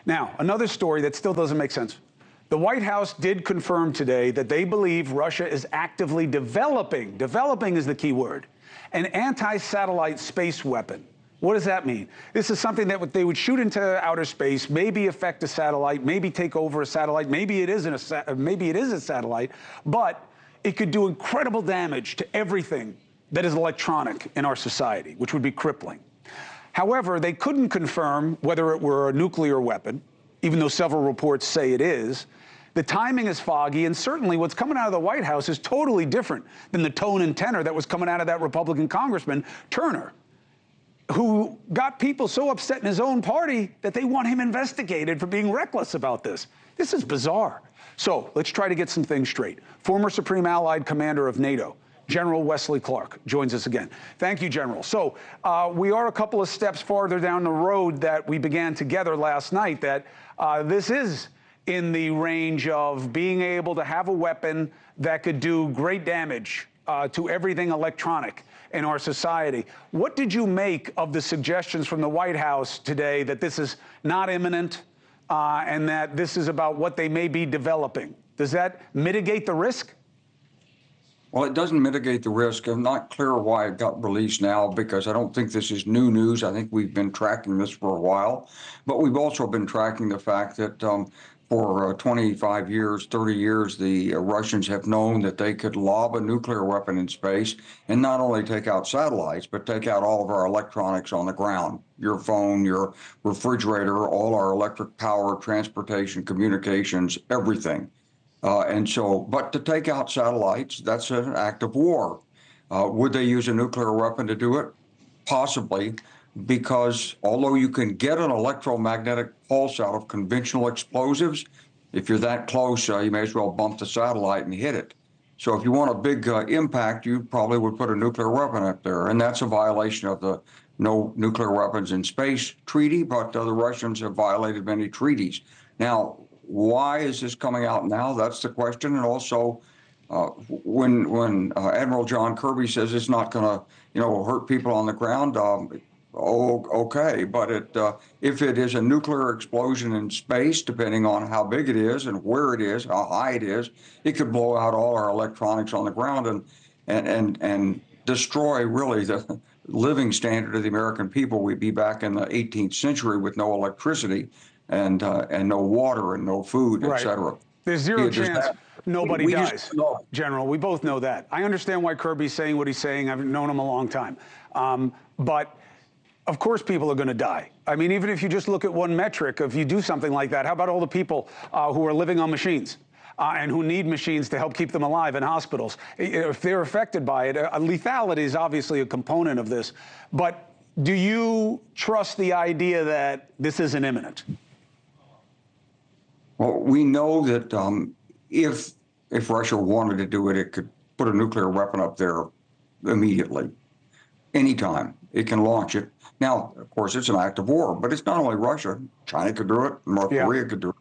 Now, another story that still doesn't make sense. The White House did confirm today that they believe Russia is actively developing is the key word, an anti-satellite space weapon. What does that mean? This is something that they would shoot into outer space, maybe affect a satellite, maybe take over a satellite, maybe it is a satellite, but it could do incredible damage to everything that is electronic in our society, which would be crippling. However, they couldn't confirm whether it were a nuclear weapon, even though several reports say it is. The timing is foggy, and certainly what's coming out of the White House is totally different than the tone and tenor that was coming out of that Republican Congressman, Turner, who got people so upset in his own party that they want him investigated for being reckless about this. This is bizarre. So let's try to get some things straight. Former Supreme Allied Commander of NATO, General Wesley Clark, joins us again. Thank you, General. So we are a couple of steps farther down the road that we began together last night, that this is in the range of being able to have a weapon that could do great damage to everything electronic in our society. What did you make of the suggestions from the White House today that this is not imminent and that this is about what they may be developing? Does that mitigate the risk? Well, it doesn't mitigate the risk. I'm not clear why it got released now, because I don't think this is new news. I think we've been tracking this for a while, but we've also been tracking the fact that for 25 years, 30 years, the Russians have known that they could lob a nuclear weapon in space and not only take out satellites, but take out all of our electronics on the ground, your phone, your refrigerator, all our electric power, transportation, communications, everything. But to take out satellites, that's an act of war. Would they use a nuclear weapon to do it? Possibly, because although you can get an electromagnetic pulse out of conventional explosives, if you're that close, you may as well bump the satellite and hit it. So if you want a big impact, you probably would put a nuclear weapon up there. And that's a violation of the No Nuclear Weapons in Space treaty, but the Russians have violated many treaties. Now, why is this coming out now? That's the question. And also, when Admiral John Kirby says it's not going to, hurt people on the ground, okay. But if it is a nuclear explosion in space, depending on how big it is and where it is, how high it is, it could blow out all our electronics on the ground and destroy really the living standard of the American people. We'd be back in the 18th century with no electricity and no water and no food, et cetera. There's zero chance nobody dies, General. We both know that. I understand why Kirby's saying what he's saying. I've known him a long time. But of course people are going to die. I mean, even if you just look at one metric, if you do something like that, how about all the people who are living on machines and who need machines to help keep them alive in hospitals? If they're affected by it, lethality is obviously a component of this. But do you trust the idea that this isn't imminent? Well, we know that if Russia wanted to do it, it could put a nuclear weapon up there immediately, anytime. It can launch it. Now, of course, it's an act of war, but it's not only Russia. China could do it. North Korea could do it.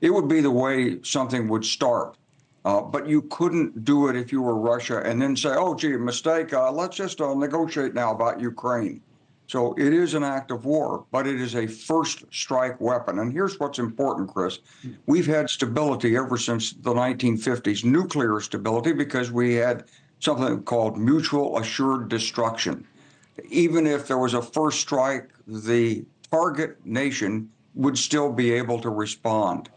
It would be the way something would start. But you couldn't do it if you were Russia and then say, oh, gee, mistake. Let's just negotiate now about Ukraine. So it is an act of war, but it is a first strike weapon. And here's what's important, Chris. We've had stability ever since the 1950s, nuclear stability, because we had something called mutual assured destruction. Even if there was a first strike, the target nation would still be able to respond.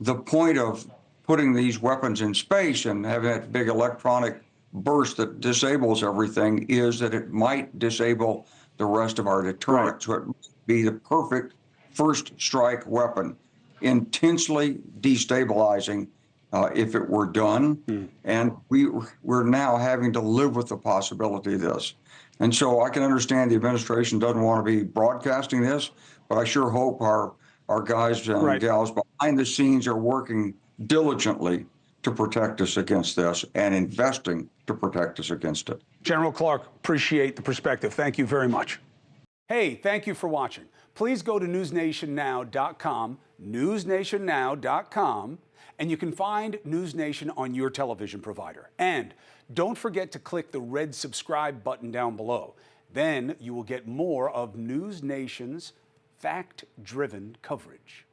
The point of putting these weapons in space and having that big electronic burst that disables everything is that it might disable the rest of our deterrents. So it would be the perfect first strike weapon, intensely destabilizing if it were done. And we're now having to live with the possibility of this. And so I can understand the administration doesn't want to be broadcasting this, but I sure hope our guys and gals behind the scenes are working diligently to protect us against this and investing to protect us against it. General Clark, appreciate the perspective. Thank you very much. Hey, thank you for watching. Please go to newsnationnow.com, newsnationnow.com, and you can find NewsNation on your television provider. And don't forget to click the red subscribe button down below. Then you will get more of NewsNation's fact-driven coverage.